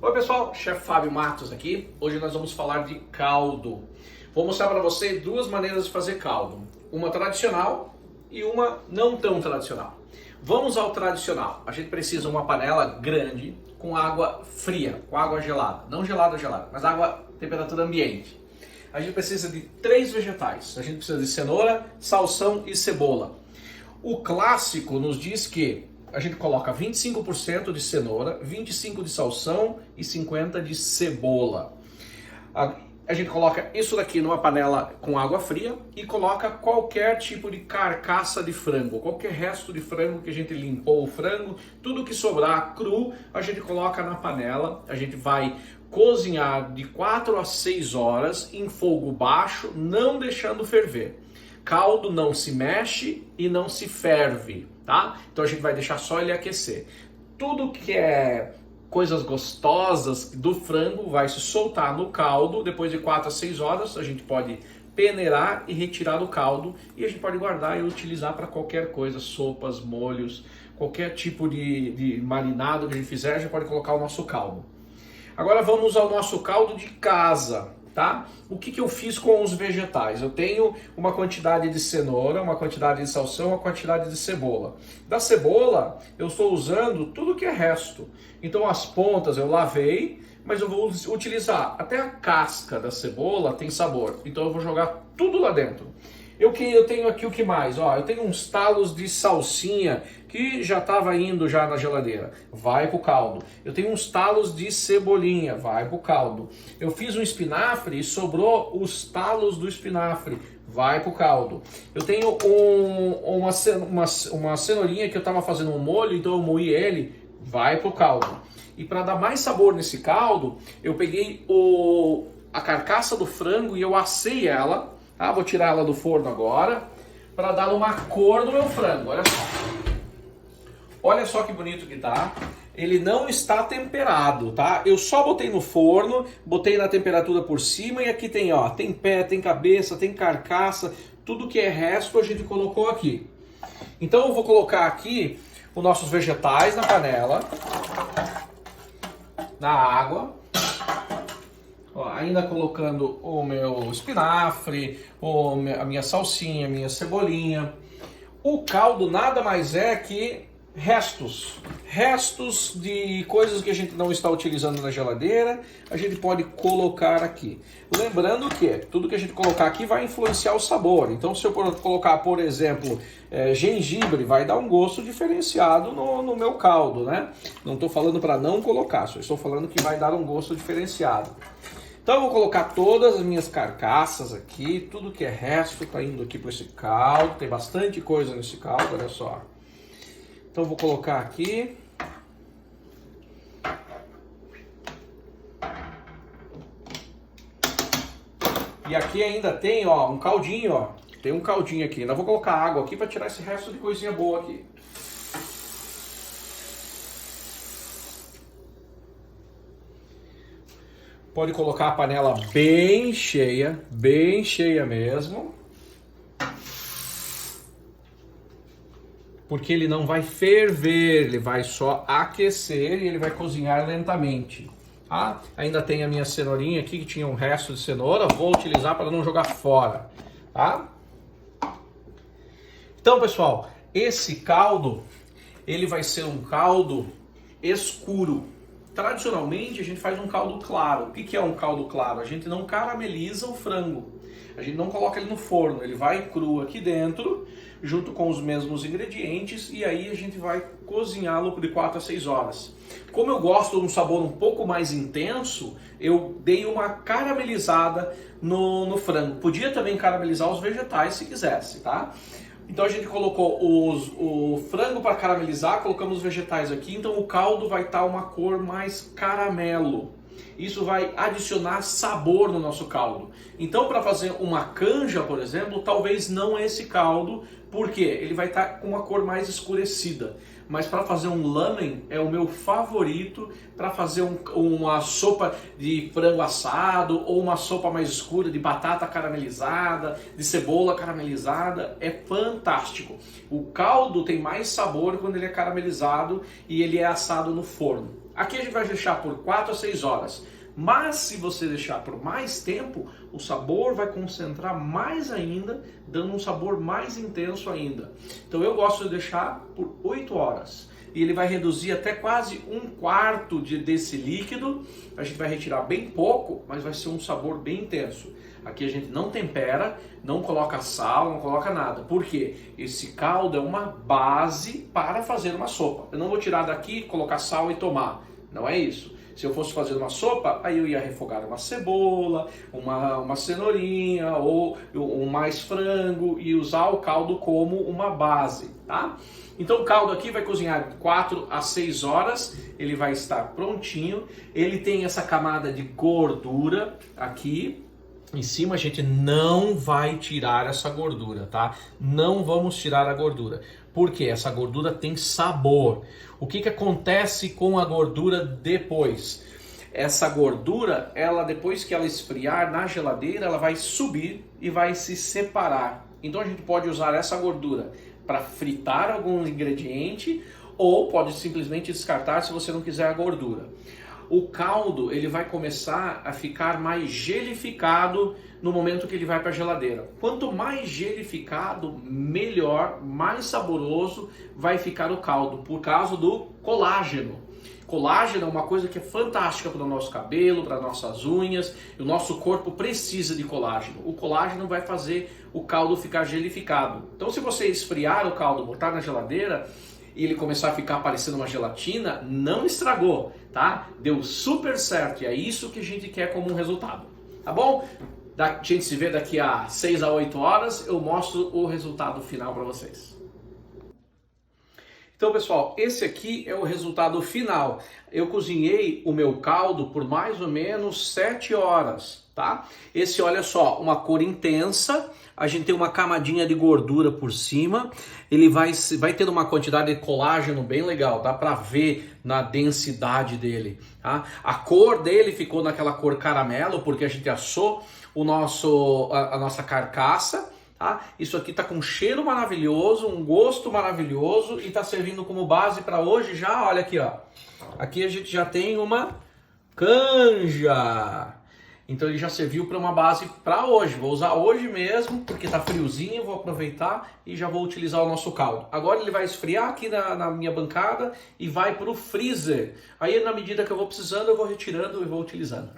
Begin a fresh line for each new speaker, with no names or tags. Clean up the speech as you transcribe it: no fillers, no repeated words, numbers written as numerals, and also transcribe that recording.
Oi pessoal, Chefe Fábio Matos aqui. Hoje nós vamos falar de caldo. Vou mostrar para você duas maneiras de fazer caldo. Uma tradicional e uma não tão tradicional. Vamos ao tradicional. A gente precisa de uma panela grande com água fria, com água gelada. Não gelada, mas água temperatura ambiente. A gente precisa de 3 vegetais. A gente precisa de cenoura, salsão e cebola. O clássico nos diz que a gente coloca 25% de cenoura, 25% de salsão e 50% de cebola. A gente coloca isso daqui numa panela com água fria e coloca qualquer tipo de carcaça de frango, qualquer resto de frango que a gente limpou o frango, tudo que sobrar cru, a gente coloca na panela, a gente vai cozinhar de 4 a 6 horas em fogo baixo, não deixando ferver. Caldo não se mexe e não se ferve, tá? Então a gente vai deixar só ele aquecer. Tudo que é coisas gostosas do frango vai se soltar no caldo. Depois de 4 a 6 horas a gente pode peneirar e retirar do caldo e a gente pode guardar e utilizar para qualquer coisa, sopas, molhos, qualquer tipo de marinado que a gente fizer, a gente pode colocar o nosso caldo. Agora vamos ao nosso caldo de casa. Tá? O que eu fiz com os vegetais? Eu tenho uma quantidade de cenoura, uma quantidade de salsão, uma quantidade de cebola. Da cebola, eu estou usando tudo que é resto. Então as pontas eu lavei, mas eu vou utilizar até a casca da cebola, tem sabor. Então eu vou jogar tudo lá dentro. Eu tenho aqui o que mais? Ó, eu tenho uns talos de salsinha que já estava indo já na geladeira, vai pro caldo. Eu tenho uns talos de cebolinha, vai pro caldo. Eu fiz um espinafre e sobrou os talos do espinafre, vai pro caldo. Eu tenho uma cenourinha que eu estava fazendo um molho, então eu moí ele, vai pro caldo. E para dar mais sabor nesse caldo, eu peguei a carcaça do frango e eu assei ela. Ah, vou tirar ela do forno agora para dar uma cor no meu frango. Olha só. Olha só que bonito que tá. Ele não está temperado, tá? Eu só botei no forno, botei na temperatura por cima e aqui tem, ó, tem pé, tem cabeça, tem carcaça, tudo que é resto a gente colocou aqui. Então eu vou colocar aqui os nossos vegetais na panela, na água. Ó, ainda colocando o meu espinafre, a minha salsinha, a minha cebolinha. O caldo nada mais é que restos de coisas que a gente não está utilizando na geladeira, a gente pode colocar aqui. Lembrando que tudo que a gente colocar aqui vai influenciar o sabor. Então se eu colocar, por exemplo, gengibre, vai dar um gosto diferenciado no meu caldo, né? Não estou falando para não colocar, só estou falando que vai dar um gosto diferenciado. Então eu vou colocar todas as minhas carcaças aqui, tudo que é resto está indo aqui para esse caldo, tem bastante coisa nesse caldo, olha só. Então eu vou colocar aqui. E aqui ainda tem, ó, um caldinho, ó. Tem um caldinho aqui. Ainda vou colocar água aqui para tirar esse resto de coisinha boa aqui. Pode colocar a panela bem cheia mesmo. Porque ele não vai ferver, ele vai só aquecer e ele vai cozinhar lentamente. Tá? Ainda tem a minha cenourinha aqui que tinha um resto de cenoura, vou utilizar para não jogar fora. Tá? Então, pessoal, esse caldo, ele vai ser um caldo escuro. Tradicionalmente a gente faz um caldo claro. O que é um caldo claro? A gente não carameliza o frango. A gente não coloca ele no forno. Ele vai cru aqui dentro, junto com os mesmos ingredientes, e aí a gente vai cozinhá-lo de 4 a 6 horas. Como eu gosto de um sabor um pouco mais intenso, eu dei uma caramelizada no frango. Podia também caramelizar os vegetais se quisesse, tá? Então a gente colocou o frango para caramelizar, colocamos os vegetais aqui, então o caldo vai estar uma cor mais caramelo. Isso vai adicionar sabor no nosso caldo. Então para fazer uma canja, por exemplo, talvez não esse caldo, porque ele vai estar com uma cor mais escurecida. Mas para fazer um lamen é o meu favorito para fazer uma sopa de frango assado ou uma sopa mais escura de batata caramelizada, de cebola caramelizada, é fantástico. O caldo tem mais sabor quando ele é caramelizado e ele é assado no forno. Aqui a gente vai deixar por 4 a 6 horas. Mas se você deixar por mais tempo, o sabor vai concentrar mais ainda, dando um sabor mais intenso ainda. Então eu gosto de deixar por 8 horas. E ele vai reduzir até quase 1/4 desse líquido. A gente vai retirar bem pouco, mas vai ser um sabor bem intenso. Aqui a gente não tempera, não coloca sal, não coloca nada. Por quê? Esse caldo é uma base para fazer uma sopa. Eu não vou tirar daqui, colocar sal e tomar. Não é isso. Se eu fosse fazer uma sopa, aí eu ia refogar uma cebola, uma cenourinha ou mais frango e usar o caldo como uma base, tá? Então o caldo aqui vai cozinhar de 4 a 6 horas, ele vai estar prontinho. Ele tem essa camada de gordura aqui. Em cima a gente não vai tirar essa gordura, tá? Não vamos tirar a gordura. Porque essa gordura tem sabor. O que acontece com a gordura depois? Essa gordura, ela depois que ela esfriar na geladeira, ela vai subir e vai se separar. Então a gente pode usar essa gordura para fritar algum ingrediente ou pode simplesmente descartar se você não quiser a gordura. O caldo ele vai começar a ficar mais gelificado no momento que ele vai para a geladeira. Quanto mais gelificado, melhor, mais saboroso vai ficar o caldo, por causa do colágeno. Colágeno é uma coisa que é fantástica para o nosso cabelo, para nossas unhas. O nosso corpo precisa de colágeno. O colágeno vai fazer o caldo ficar gelificado. Então se você esfriar o caldo, botar na geladeira, e ele começar a ficar parecendo uma gelatina, não estragou, tá? Deu super certo e é isso que a gente quer como um resultado, tá bom? A gente se vê daqui a 6 a 8 horas, eu mostro o resultado final para vocês. Então pessoal, esse aqui é o resultado final. Eu cozinhei o meu caldo por mais ou menos 7 horas, tá? Esse, olha só, uma cor intensa. A gente tem uma camadinha de gordura por cima, ele vai ter uma quantidade de colágeno bem legal, dá pra ver na densidade dele, tá? A cor dele ficou naquela cor caramelo, porque a gente assou a nossa carcaça, tá? Isso aqui tá com um cheiro maravilhoso, um gosto maravilhoso e tá servindo como base para hoje já, olha aqui, ó. Aqui a gente já tem uma canja. Então ele já serviu para uma base para hoje. Vou usar hoje mesmo, porque tá friozinho, vou aproveitar e já vou utilizar o nosso caldo. Agora ele vai esfriar aqui na minha bancada e vai para o freezer. Aí na medida que eu vou precisando, eu vou retirando e vou utilizando.